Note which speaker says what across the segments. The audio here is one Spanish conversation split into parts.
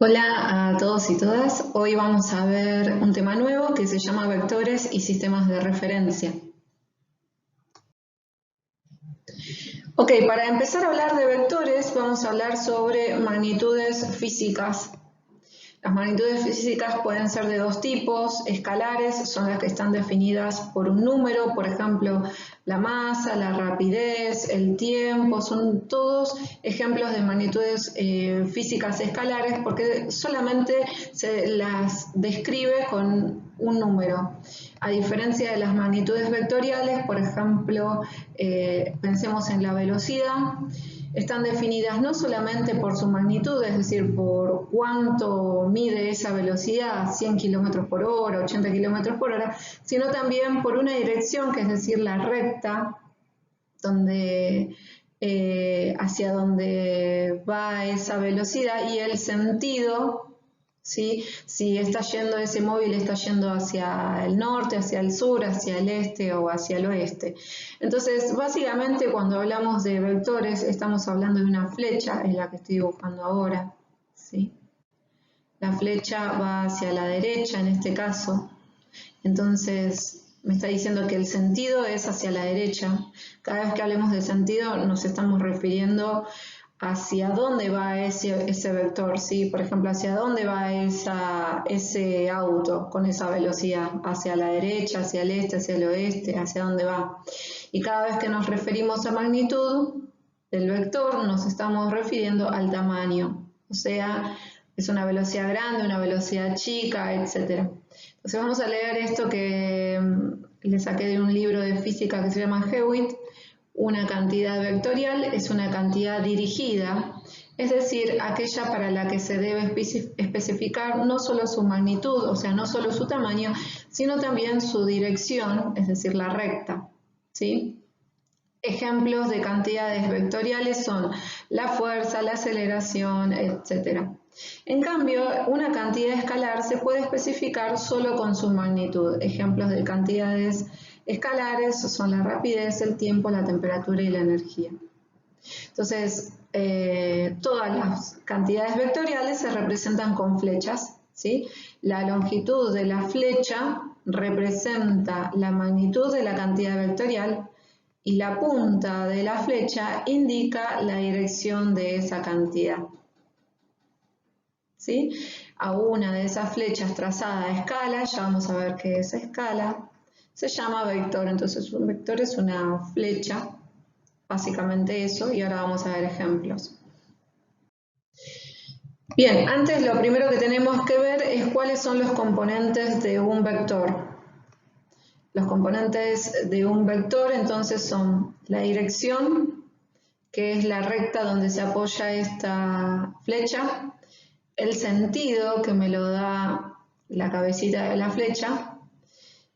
Speaker 1: Hola a todos y todas. Hoy vamos a ver un tema nuevo que se llama vectores y sistemas de referencia. Ok, para empezar a hablar de vectores vamos a hablar sobre magnitudes físicas. Las magnitudes físicas pueden ser de dos tipos: escalares, son las que están definidas por un número, por ejemplo, la masa, la rapidez, el tiempo, son todos ejemplos de magnitudes físicas escalares porque solamente se las describe con un número. A diferencia de las magnitudes vectoriales, por ejemplo, pensemos en la velocidad. Están definidas no solamente por su magnitud, es decir, por cuánto mide esa velocidad, 100 km por hora, 80 km por hora, sino también por una dirección, que es decir, la recta, hacia donde va esa velocidad, y el sentido, ¿sí? Si está yendo ese móvil, está yendo hacia el norte, hacia el sur, hacia el este o hacia el oeste. Entonces, básicamente cuando hablamos de vectores, estamos hablando de una flecha, es la que estoy dibujando ahora, ¿sí? La flecha va hacia la derecha en este caso. Entonces, me está diciendo que el sentido es hacia la derecha. Cada vez que hablemos de sentido nos estamos refiriendo hacia dónde va ese vector, ¿sí? Por ejemplo, hacia dónde va ese auto con esa velocidad, hacia la derecha, hacia el este, hacia el oeste, hacia dónde va. Y cada vez que nos referimos a magnitud del vector, nos estamos refiriendo al tamaño, o sea, es una velocidad grande, una velocidad chica, etc. Entonces vamos a leer esto que le saqué de un libro de física que se llama Hewitt. Una cantidad vectorial es una cantidad dirigida, es decir, aquella para la que se debe especificar no solo su magnitud, o sea, no solo su tamaño, sino también su dirección, es decir, la recta, ¿sí? Ejemplos de cantidades vectoriales son la fuerza, la aceleración, etc. En cambio, una cantidad escalar se puede especificar solo con su magnitud. Ejemplos de cantidades escalares son la rapidez, el tiempo, la temperatura y la energía. Entonces, todas las cantidades vectoriales se representan con flechas, ¿sí? La longitud de la flecha representa la magnitud de la cantidad vectorial y la punta de la flecha indica la dirección de esa cantidad, ¿sí? A una de esas flechas trazada a escala, ya vamos a ver qué es escala, se llama vector. Entonces un vector es una flecha, básicamente eso, y ahora vamos a ver ejemplos. Bien, antes lo primero que tenemos que ver es cuáles son los componentes de un vector. Los componentes de un vector entonces son la dirección, que es la recta donde se apoya esta flecha, el sentido, que me lo da la cabecita de la flecha,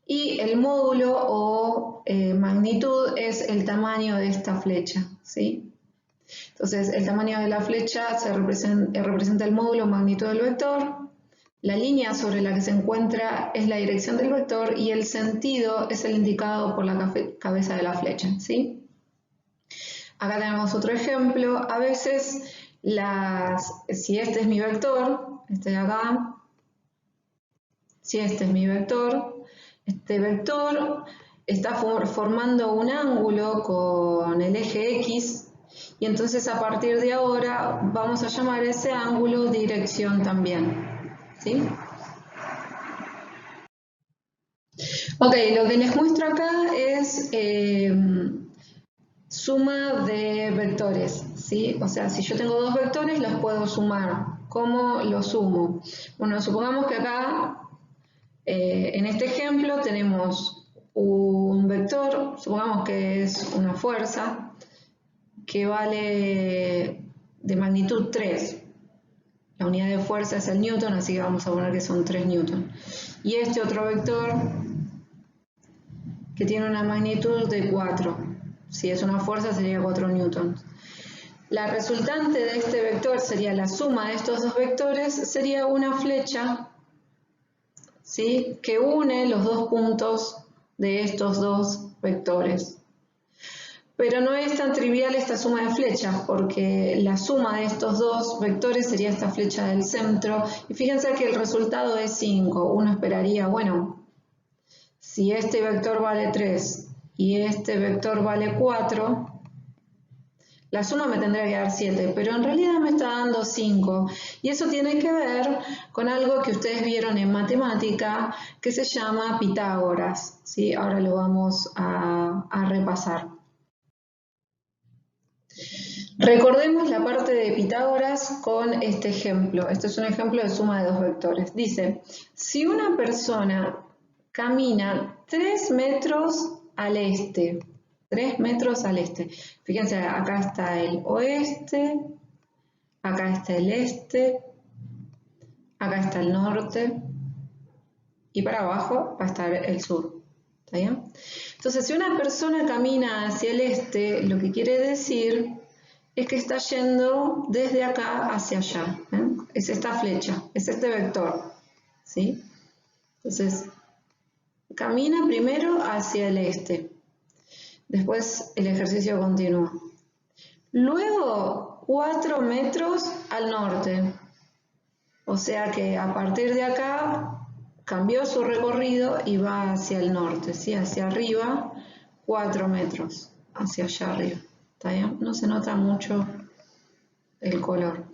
Speaker 1: y el módulo o magnitud es el tamaño de esta flecha, ¿sí? Entonces, el tamaño de la flecha representa el módulo o magnitud del vector, la línea sobre la que se encuentra es la dirección del vector y el sentido es el indicado por la cabeza de la flecha, ¿sí? Acá tenemos otro ejemplo. A veces, si este es mi vector, este de acá, si este es mi vector, este vector está formando un ángulo con el eje X, y entonces a partir de ahora vamos a llamar ese ángulo dirección también, ¿sí? Ok, lo que les muestro acá es suma de vectores, ¿sí? O sea, si yo tengo dos vectores, los puedo sumar. ¿Cómo los sumo? Bueno, supongamos que acá, en este ejemplo, tenemos un vector, supongamos que es una fuerza, que vale de magnitud 3. La unidad de fuerza es el newton, así que vamos a poner que son 3 newton. Y este otro vector, que tiene una magnitud de 4. Si es una fuerza sería 4 newtons. La resultante de este vector sería la suma de estos dos vectores, sería una flecha, ¿sí?, que une los dos puntos de estos dos vectores. Pero no es tan trivial esta suma de flechas, porque la suma de estos dos vectores sería esta flecha del centro. Y fíjense que el resultado es 5. Uno esperaría, bueno, si este vector vale 3 y este vector vale 4, la suma me tendría que dar 7, pero en realidad me está dando 5. Y eso tiene que ver con algo que ustedes vieron en matemática que se llama Pitágoras, ¿sí? Ahora lo vamos a repasar. Recordemos la parte de Pitágoras con este ejemplo. Este es un ejemplo de suma de dos vectores. Dice, si una persona camina 3 metros al este, 3 metros al este. Fíjense, acá está el oeste, acá está el este, acá está el norte y para abajo va a estar el sur. ¿Está bien? Entonces, si una persona camina hacia el este, lo que quiere decir es que está yendo desde acá hacia allá. Es esta flecha, es este vector. ¿Sí? Entonces, camina primero hacia el este. Después el ejercicio continúa. Luego 4 metros al norte. O sea que a partir de acá cambió su recorrido y va hacia el norte, ¿sí? Hacia arriba, 4 metros, hacia allá arriba. ¿Está bien? No se nota mucho el color.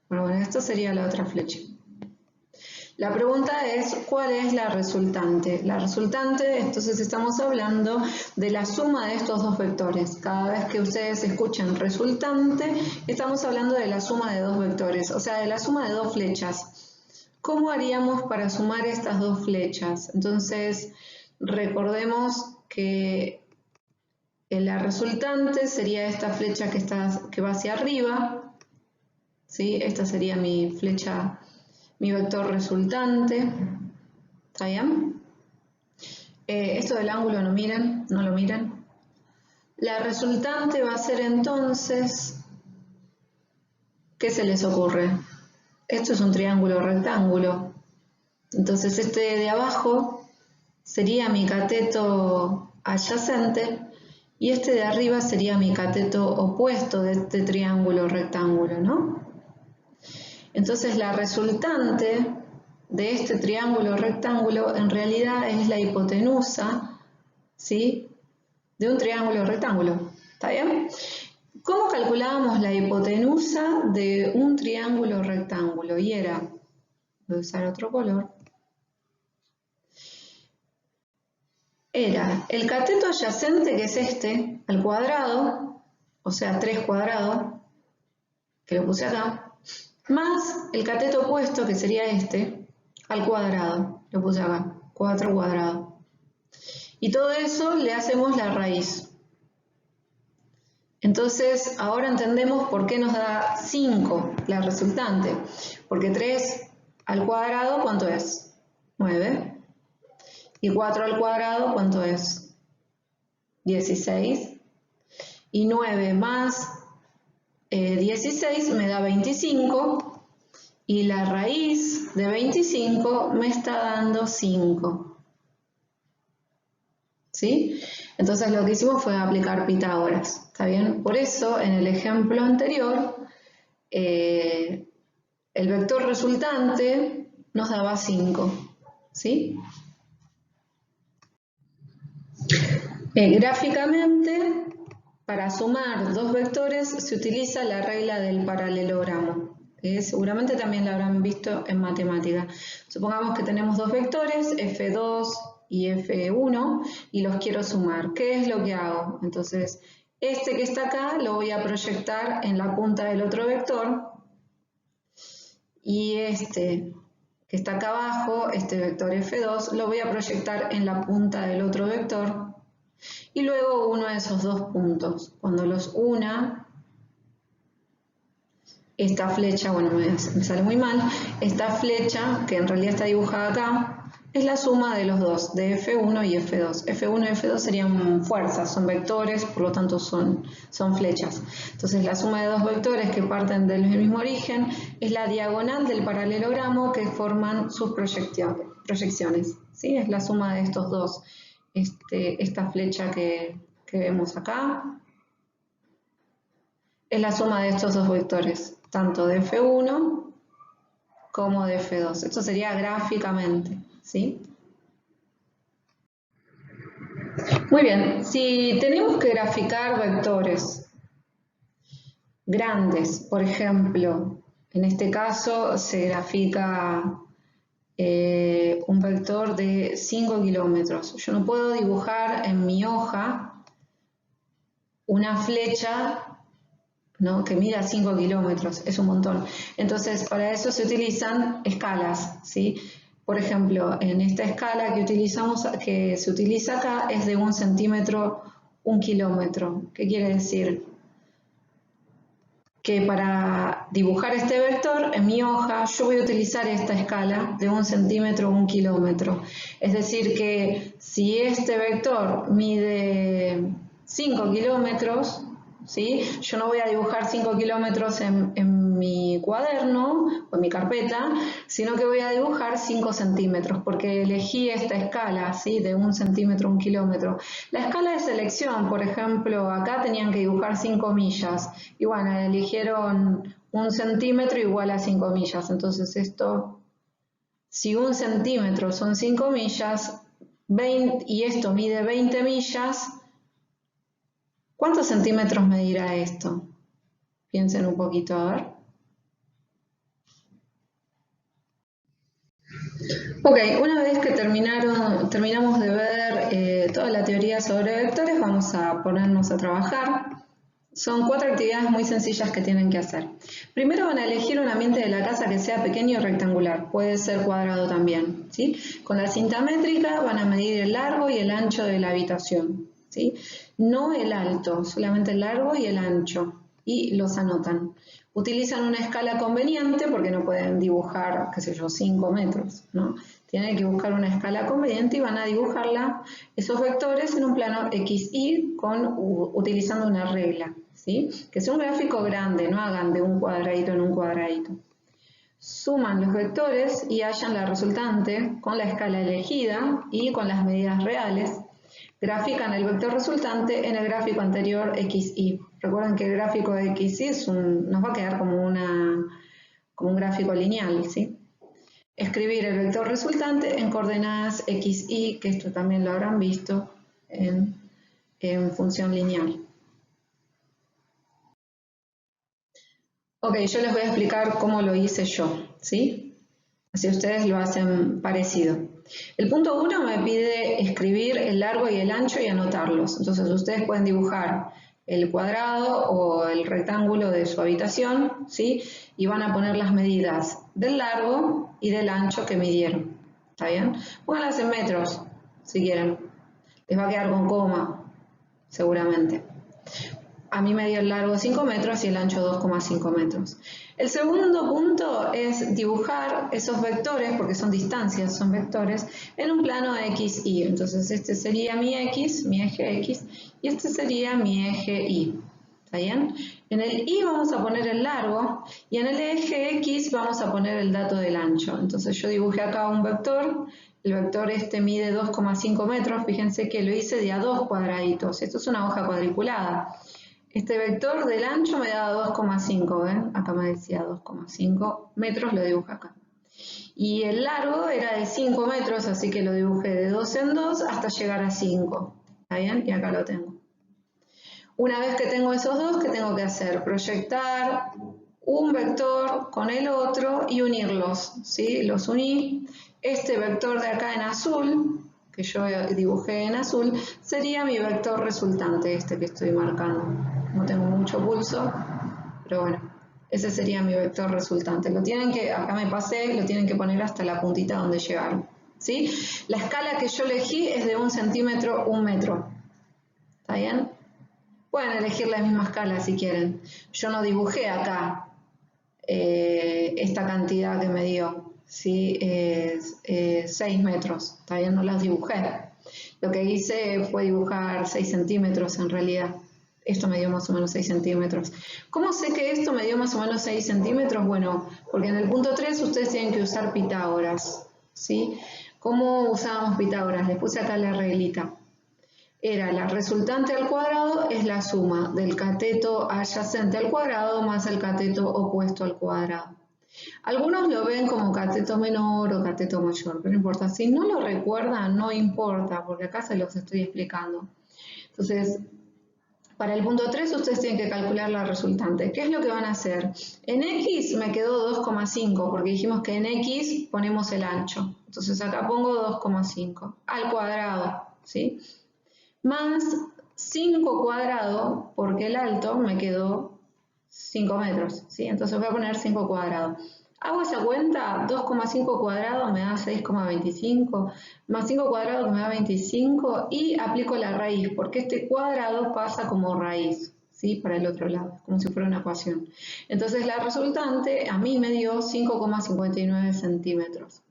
Speaker 1: Bueno, esto sería la otra flecha. La pregunta es, ¿cuál es la resultante? La resultante, entonces estamos hablando de la suma de estos dos vectores. Cada vez que ustedes escuchen resultante, estamos hablando de la suma de dos vectores, o sea, de la suma de dos flechas. ¿Cómo haríamos para sumar estas dos flechas? Entonces, recordemos que la resultante sería esta flecha que va hacia arriba, ¿sí? Esta sería mi flecha, mi vector resultante. ¿Está bien? Esto del ángulo no miren, no lo miren. La resultante va a ser entonces, ¿qué se les ocurre? Esto es un triángulo rectángulo. Entonces este de abajo sería mi cateto adyacente y este de arriba sería mi cateto opuesto de este triángulo rectángulo, ¿no? Entonces la resultante de este triángulo rectángulo en realidad es la hipotenusa, ¿sí?, de un triángulo rectángulo. ¿Está bien? ¿Cómo calculábamos la hipotenusa de un triángulo rectángulo? Y era, voy a usar otro color, era el cateto adyacente, que es este, al cuadrado, o sea 3 cuadrado, que lo puse acá, más el cateto opuesto, que sería este, al cuadrado, lo puse acá, 4 cuadrado. Y todo eso le hacemos la raíz. Entonces, ahora entendemos por qué nos da 5 la resultante. Porque 3 al cuadrado, ¿cuánto es? 9. Y 4 al cuadrado, ¿cuánto es? 16. Y 9 más 16 me da 25. Y la raíz de 25 me está dando 5. ¿Sí? Entonces lo que hicimos fue aplicar Pitágoras. ¿Está bien? Por eso, en el ejemplo anterior, el vector resultante nos daba 5. ¿Sí? Gráficamente, para sumar dos vectores se utiliza la regla del paralelogramo, que seguramente también la habrán visto en matemática. Supongamos que tenemos dos vectores, F2 y F1, y los quiero sumar. ¿Qué es lo que hago? Entonces, este que está acá lo voy a proyectar en la punta del otro vector, y este que está acá abajo, este vector F2, lo voy a proyectar en la punta del otro vector, y luego uno de esos dos puntos. Cuando los una, esta flecha, bueno, me sale muy mal, esta flecha, que en realidad está dibujada acá, es la suma de los dos, de F1 y F2. F1 y F2 serían fuerzas, son vectores, por lo tanto son flechas. Entonces la suma de dos vectores que parten del mismo origen es la diagonal del paralelogramo que forman sus proyecciones. Es la suma de estos dos. Esta flecha que vemos acá es la suma de estos dos vectores, tanto de F1 como de F2. Esto sería gráficamente, ¿sí? Muy bien, si tenemos que graficar vectores grandes, por ejemplo, en este caso se grafica un vector de 5 kilómetros. Yo no puedo dibujar en mi hoja una flecha, ¿no?, que mida 5 kilómetros, es un montón. Entonces, para eso se utilizan escalas, ¿sí? Por ejemplo, en esta escala que se utiliza acá es de 1 centímetro, 1 kilómetro. ¿Qué quiere decir? Que para dibujar este vector en mi hoja yo voy a utilizar esta escala de 1 centímetro, 1 kilómetro. Es decir que si este vector mide 5 kilómetros, ¿sí?, yo no voy a dibujar 5 kilómetros en mi cuaderno o en mi carpeta, sino que voy a dibujar 5 centímetros, porque elegí esta escala, ¿sí?, de 1 centímetro, 1 kilómetro. La escala de selección, por ejemplo, acá tenían que dibujar 5 millas, y bueno, eligieron 1 centímetro igual a 5 millas, entonces esto, si 1 centímetro son 5 millas, y esto mide 20 millas, ¿cuántos centímetros medirá esto? Piensen un poquito, a ver. Ok, una vez que terminamos de ver toda la teoría sobre vectores, vamos a ponernos a trabajar. Son 4 actividades muy sencillas que tienen que hacer. Primero van a elegir un ambiente de la casa que sea pequeño y rectangular, puede ser cuadrado también, ¿sí? Con la cinta métrica van a medir el largo y el ancho de la habitación, ¿sí? No el alto, solamente el largo y el ancho, y los anotan. Utilizan una escala conveniente porque no pueden dibujar, qué sé yo, 5 metros, ¿no? Tienen que buscar una escala conveniente y van a dibujarla, esos vectores, en un plano XY utilizando una regla, ¿sí? Que sea un gráfico grande, no hagan de un cuadradito en un cuadradito. Suman los vectores y hallan la resultante con la escala elegida y con las medidas reales. Grafican el vector resultante en el gráfico anterior XY. Recuerden que el gráfico de XY nos va a quedar como un gráfico lineal, ¿sí? Escribir el vector resultante en coordenadas x, y, que esto también lo habrán visto en función lineal. Ok, yo les voy a explicar cómo lo hice yo, ¿sí? Así ustedes lo hacen parecido. El punto 1 me pide escribir el largo y el ancho y anotarlos. Entonces ustedes pueden dibujar el cuadrado o el rectángulo de su habitación, ¿sí? Y van a poner las medidas del largo y del ancho que midieron. ¿Está bien? Pónganlas en metros, si quieren. Les va a quedar con coma, seguramente. A mí me dio el largo 5 metros y el ancho 2,5 metros. El segundo punto es dibujar esos vectores, porque son distancias, son vectores, en un plano XY. Entonces este sería mi X, mi eje X, y este sería mi eje Y. ¿Está bien? En el Y vamos a poner el largo y en el eje X vamos a poner el dato del ancho. Entonces yo dibujé acá un vector, el vector este mide 2,5 metros, fíjense que lo hice de a 2 cuadraditos. Esto es una hoja cuadriculada. Este vector del ancho me da 2,5, ¿ven? Acá me decía 2,5 metros, lo dibujé acá. Y el largo era de 5 metros, así que lo dibujé de 2 en 2 hasta llegar a 5. ¿Está bien? Y acá lo tengo. Una vez que tengo esos dos, ¿qué tengo que hacer? Proyectar un vector con el otro y unirlos, ¿sí? Los uní. Este vector de acá en azul, que yo dibujé en azul, sería mi vector resultante, este que estoy marcando. No tengo mucho pulso, pero bueno, ese sería mi vector resultante. Lo tienen que, acá me pasé, lo tienen que poner hasta la puntita donde llegaron, ¿sí? La escala que yo elegí es de 1 centímetro, 1 metro. ¿Está bien? Pueden elegir la misma escala si quieren. Yo no dibujé acá esta cantidad que me dio, ¿sí? 6 metros, todavía no las dibujé. Lo que hice fue dibujar 6 centímetros en realidad. Esto me dio más o menos 6 centímetros. ¿Cómo sé que esto me dio más o menos 6 centímetros? Bueno, porque en el punto 3 ustedes tienen que usar Pitágoras, ¿sí? ¿Cómo usábamos Pitágoras? Les puse acá la reglita. era la resultante al cuadrado es la suma del cateto adyacente al cuadrado más el cateto opuesto al cuadrado. Algunos lo ven como cateto menor o cateto mayor, pero no importa. Si no lo recuerdan, no importa, porque acá se los estoy explicando. Entonces, para el punto 3 ustedes tienen que calcular la resultante. ¿Qué es lo que van a hacer? En X me quedó 2,5 porque dijimos que en X ponemos el ancho. Entonces acá pongo 2,5 al cuadrado, ¿sí? Más 5 cuadrado porque el alto me quedó 5 metros, ¿sí? Entonces voy a poner 5 cuadrado. Hago esa cuenta, 2,5 cuadrado me da 6,25, más 5 cuadrado que me da 25 y aplico la raíz, porque este cuadrado pasa como raíz, ¿sí? Para el otro lado, como si fuera una ecuación. Entonces la resultante a mí me dio 5,59 centímetros,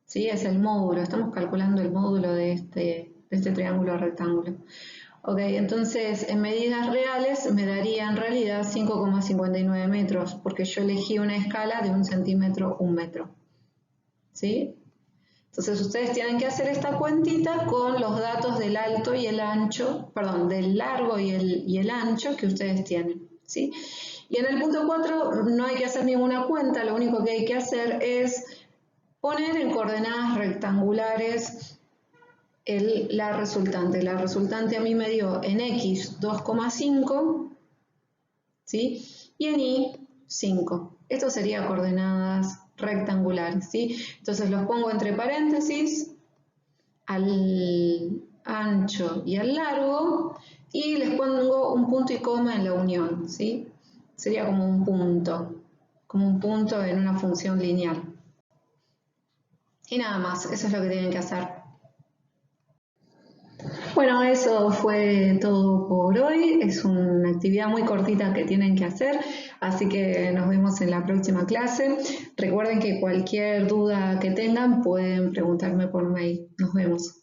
Speaker 1: ¿sí? Es el módulo, estamos calculando el módulo de este triángulo rectángulo. Ok, entonces en medidas reales me daría en realidad 5,59 metros, porque yo elegí una escala de 1 centímetro, 1 metro. ¿Sí? Entonces ustedes tienen que hacer esta cuentita con los datos del alto y el ancho, perdón, del largo y el ancho que ustedes tienen. ¿Sí? Y en el punto 4 no hay que hacer ninguna cuenta, lo único que hay que hacer es poner en coordenadas rectangulares la resultante. La resultante a mí me dio en X 2,5, ¿sí? Y en Y 5. Esto sería coordenadas rectangulares, ¿sí? Entonces los pongo entre paréntesis al ancho y al largo y les pongo un punto y coma en la unión, ¿sí? Sería como un punto en una función lineal. Y nada más, eso es lo que tienen que hacer. Bueno, eso fue todo por hoy. Es una actividad muy cortita que tienen que hacer, así que nos vemos en la próxima clase. Recuerden que cualquier duda que tengan pueden preguntarme por mail. Nos vemos.